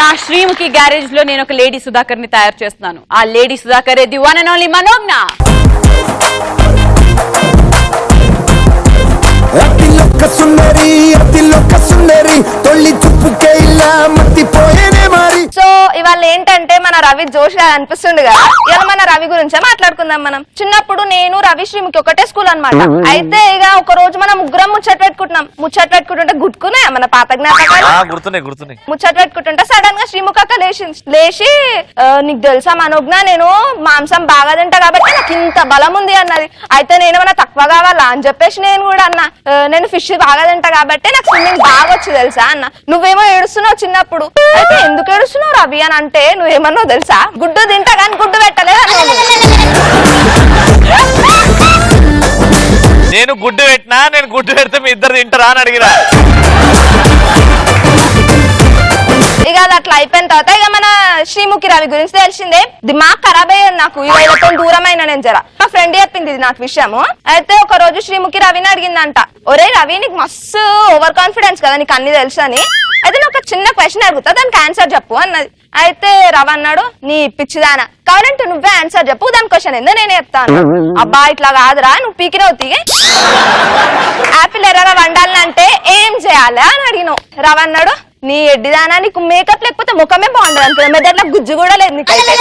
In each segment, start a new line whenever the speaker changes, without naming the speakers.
నా శ్రీముఖి గ్యారేజ్ లో నేను ఒక లేడీ సుధాకర్ ని తయారు చేస్తున్నాను. ఆ lady Sudhakar the one and only Manognya.
So ఇవాళ ఏంటంటే మన రవి జోష్ అనిపిస్తుంది కదా, ఇవాళ మన రవి గురించే మాట్లాడుకుందాం. మనం చిన్నప్పుడు నేను రవి శ్రీముఖి ఒకటే స్కూల్ అన్నమాట. అయితే ఇక ఒక రోజు మనం ముగ్గురం ముచ్చట పెట్టుకుంటుంటే గుర్తుకున్నాయా మన పాత జ్ఞాపకాలు? ముచ్చట పెట్టుకుంటుంటే సడన్ గా శ్రీముఖి అక్క లేచి నీకు తెలుసా మనోజ్ఞ, నేను మాంసం బాగా తింటా కాబట్టి నాకు ఇంత బలం ఉంది అన్నది. అయితే నేను ఏమన్నా తక్కువ కావాలా అని చెప్పేసి నేను కూడా అన్నా, నేను ఫిష్ బాగా తింటా కాబట్టి నాకు స్విమ్మింగ్ బాగా వచ్చు తెలుసా అన్న. నువ్వేమో ఏడుస్తున్నావు చిన్నప్పుడు. అయితే ఎందుకు ఏడుస్తున్నావు రవి అని అంటే నువ్వేమన్నావు తెలుసా, గుడ్డు తింటా కానీ గుడ్డు పెట్టలేదు అని.
నేను గుడ్డు పెట్టినా, నేను గుడ్డు పెడితే మీ ఇద్దరు తింటారా అని అడిగినా.
ఇక అది అట్లా అయిపోయిన తర్వాత ఇక మన శ్రీముఖి రవి గురించి తెలిసిందే. దిమాగ్ ఖరాబ్ అయ్యాను నాకు, ఇవాళతో దూరమైన నేను జర. మా ఫ్రెండ్ చెప్పింది ఇది నాకు విషయము. అయితే ఒక రోజు శ్రీముఖి రవిని అడిగిందంట, ఒరే రవి నీకు మస్తు ఓవర్ కాన్ఫిడెన్స్ కదా, నీకు అన్ని తెలుసు అని. అయితే నేను ఒక చిన్న క్వశ్చన్ అడుగుతా, దానికి ఆన్సర్ చెప్పు అన్నది. అయితే రవి అన్నాడు, నీ పిచ్చిదానా, కావాలంటే నువ్వే ఆన్సర్ చెప్పు, దాని క్వశ్చన్ ఏందో నేనే చెప్తాను. అబ్బా ఇట్లా కాదురా, నువ్వు పీకినవు తీగే. యాపిల్ ఎర్రగా వండాలంటే ఏం చేయాలి అని అడిగినావు. రవి అన్నాడు, నీ ఎడ్డిదానా, నీకు మేకప్ లేకపోతే ముఖమే బాగుండదు అనుకో, మెదడులో గుజ్జు కూడా లేదు నీకైతే.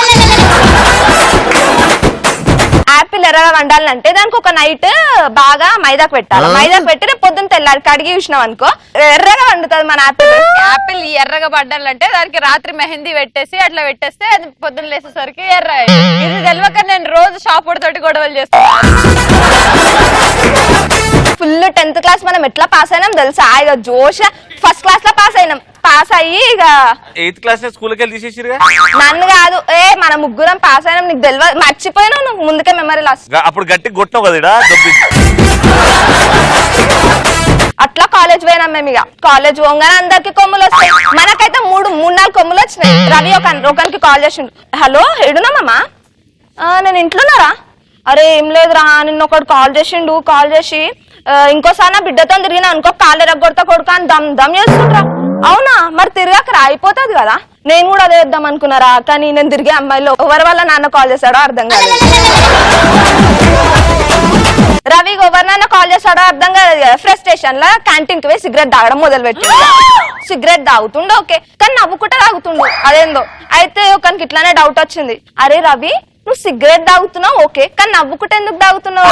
యాపిల్ ఎర్రగా వండాలంటే దానికి ఒక నైట్ బాగా మైదాకు పెట్టాలి. మైదాకు పెట్టి రేపు పొద్దున్న తెల్లారి కడిగి చూసినావు అనుకో ఎర్రగా వండుతుంది మన యాపిల్.
యాపిల్ ఎర్రగా పడ్డాలంటే దానికి రాత్రి మెహందీ పెట్టేసి అట్లా పెట్టేస్తే అది పొద్దున్న లేసేసరికి ఎర్ర. ఇది తెలియక నేను రోజు షాప్ తోటి గొడవలు చేస్తాను.
ఫుల్ 10th క్లాస్ మనం ఎట్లా పాస్ అయినాం తెలుసా, ఇక జోష్ ఫస్ట్ క్లాస్ లో పాస్ అయినాం. పాస్ అయ్యి ఇక
8th క్లాస్ స్కూల్కి వెళ్ళి తీసేసిరుగా.
నన్ను కాదు, మన ముగ్గురం పాస్ అయినాం. నీకు తెలియదు, మర్చిపోయినావు నువ్వు ముందుకే మెమరీ లాస్.
అప్పుడు గట్టి కొట్టినావు కదా.
అట్లా కాలేజ్ పోయినాం మేము. ఇక కాలేజ్ పోగానే అందరికి కొమ్ములు వస్తాయి, మనకైతే 3-4 కొమ్ములు వచ్చినాయి. రవి ఒకరికి కాల్ చేసిండు, హలో ఎడున్నామమ్మా, నేను ఇంట్లోన్నారా? అరే ఏం లేదురా, నిన్న ఒకటి కాల్ చేసిండు, కాల్ చేసి ఇంకోసారి నా బిడ్డతో తిరిగినా అనుకో కాళ్ళు ఎరగొడతా కొడుకు అని దమ్ దమ్ చేస్తుండ్రా. అవునా, మరి తిరిగాక రాయిపోతుంది కదా. నేను కూడా అదే వేద్దాం అనుకున్నారా, కానీ నేను తిరిగే అమ్మాయిలో ఎవరి వల్ల నాన్న కాల్ చేశాడో అర్థం కాలేదు. రవి ఎవరి నాన్న కాల్ చేశాడో అర్థం కాలేదు కదా. ఫ్రస్ట్రేషన్ లో క్యాంటీన్ కి పోయి సిగరెట్ తాగడం మొదలు పెట్టిండు. సిగరెట్ తాగుతుండు ఓకే, కానీ నవ్వుకుంటా తాగుతుండు అదేందో. అయితే ఒకరికి ఇట్లానే డౌట్ వచ్చింది, అరే రవి నువ్వు సిగరెట్ తాగుతున్నావు ఓకే, కానీ నవ్వుకుంటే ఎందుకు తాగుతున్నావు?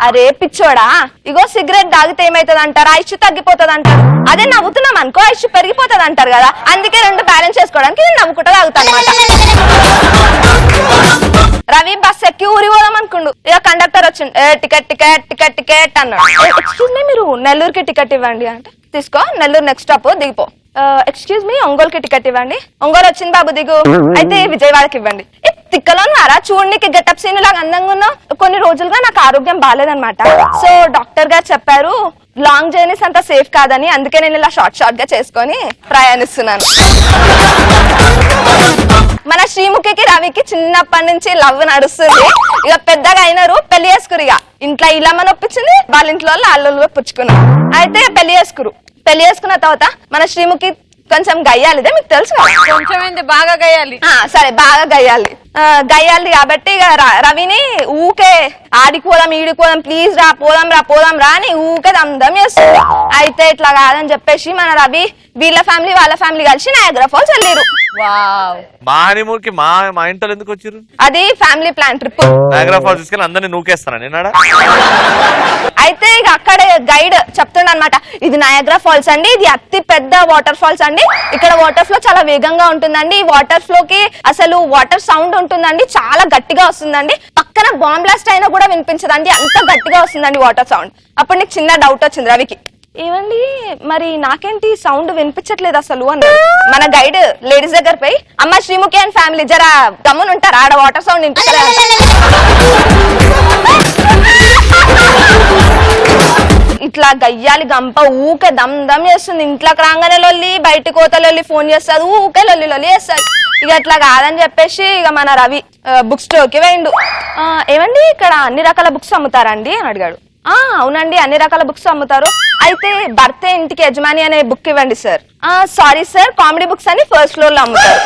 అరే పిచ్చోడా, ఇగో సిగరెట్ తాగితే ఏమైతుంది అంటారు, ఐషు తగ్గిపోతుంది అంటారు. అదే నవ్వుతున్నాం అనుకో ఐషు పెరిగిపోతుంది అంటారు కదా. అందుకే రెండు బ్యాలెన్స్ చేసుకోవడానికి నేను నవ్వుకుంటా తాగుతాను అనమాట. రవి బస్ ఎక్కి ఊరి పోదాం అనుకుండు. ఇక కండక్టర్ వచ్చిండు, టికెట్ టికెట్ టికెట్ టికెట్ అన్నాడు. ఎక్స్క్యూజ్ మీ, మీరు నెల్లూరుకి టికెట్ ఇవ్వండి అంటే, తీసుకో నెల్లూరు నెక్స్ట్ స్టాప్ దిగిపో. ఎక్స్క్యూజ్ మీ, ఒంగోలుకి టికెట్ ఇవ్వండి. ఒంగోలు వచ్చింది బాబు దిగు. అయితే విజయవాడకి ఇవ్వండి. తిక్కలో ఉన్నారా, చూడనికి గెటప్ సీన్ లాగా అందంగా ఉన్నావు. కొన్ని రోజులుగా నాకు ఆరోగ్యం బాగాలేదనమాట. సో డాక్టర్ గారు చెప్పారు లాంగ్ జర్నీస్ అంతా సేఫ్ కాదని, అందుకే నేను ఇలా షార్ట్ గా చేసుకొని ప్రయాణిస్తున్నాను. మన శ్రీముఖికి రవికి చిన్నప్పటి నుంచి లవ్ నడుస్తుంది. ఇక పెద్దగా అయినారు, పెళ్లి చేసుకురు. ఇక ఇంట్లో ఇలా మన ఒప్పించింది, వాళ్ళ ఇంట్లో వాళ్ళు పుచ్చుకున్నారు. అయితే పెళ్లి చేసుకున్న తర్వాత మన శ్రీముఖి కొంచెం గయ్యాలిదే, మీకు తెలుసు కదా.
కొంచెం బాగా గయ్యాలి.
సరే బాగా గయ్యాలి కాబట్టి ఇక రవిని ఊకే ఆడిపోదాం ఈడిపోదాం ప్లీజ్ రా పోదాం రా అని ఊకే దమ్ చేస్తుంది. అయితే ఇట్లా కాదని చెప్పేసి మన రవి వీళ్ళ ఫ్యామిలీ వాళ్ళ ఫ్యామిలీ కలిసి నయాగ్రా ఫాల్స్ వెళ్ళారు.
మా హనీమూన్కి మా ఇంట్లో ఎందుకు వచ్చారు?
అది family plan trip.
Niagara Falls తీసుకెళ్ళి అందరినీ నూకేస్తాను నేను.
అయితే ఇక అక్కడే గైడ్ చెప్తుండ అనమాట, ఇది నయాగ్రా ఫాల్స్ అండి, ఇది అతి పెద్ద వాటర్ ఫాల్స్ అండి, ఇక్కడ వాటర్ ఫ్లో చాలా వేగంగా ఉంటుందండి, ఈ వాటర్ ఫ్లో కి అసలు వాటర్ సౌండ్ ఉంటుందండి, చాలా గట్టిగా వస్తుందండి, పక్కన బాంబ్ బ్లాస్ట్ అయినా కూడా వినిపించదండి, అంత గట్టిగా వస్తుందండి వాటర్ సౌండ్. అప్పుడు నీకు చిన్న డౌట్ వచ్చింది రవికి, ఏమండి మరి నాకేంటి సౌండ్ వినిపించట్లేదు అసలు అన్నాడు. మన గైడ్ లేడీస్ దగ్గర పోయి, అమ్మ శ్రీముఖి అండ్ ఫ్యామిలీ జరా గమ్మున ఉంటారు, ఆడ వాటర్ సౌండ్ వినిపించలేదు. ఇట్లా గయ్యాలి గంప ఊకే దమ్ చేస్తుంది. ఇంట్లోకి రాగానే లొల్లి, బయట కోతలొల్లి, ఫోన్ చేస్తుంది, ఊకే లొల్లి చేస్తుంది. ఇక అట్లా కాదని చెప్పేసి ఇక మన రవి బుక్ స్టోర్ కి పోయిండు. ఏమండి ఇక్కడ అన్ని రకాల బుక్స్ అమ్ముతారండి అని అడిగాడు. అవునండి, అన్ని రకాల బుక్స్ అమ్ముతారు. అయితే భర్తే ఇంటికి యజమాని అనే బుక్ ఇవ్వండి sir. Sorry sir, comedy books అని ఫస్ట్ ఫ్లోర్ లో అమ్ముతారు.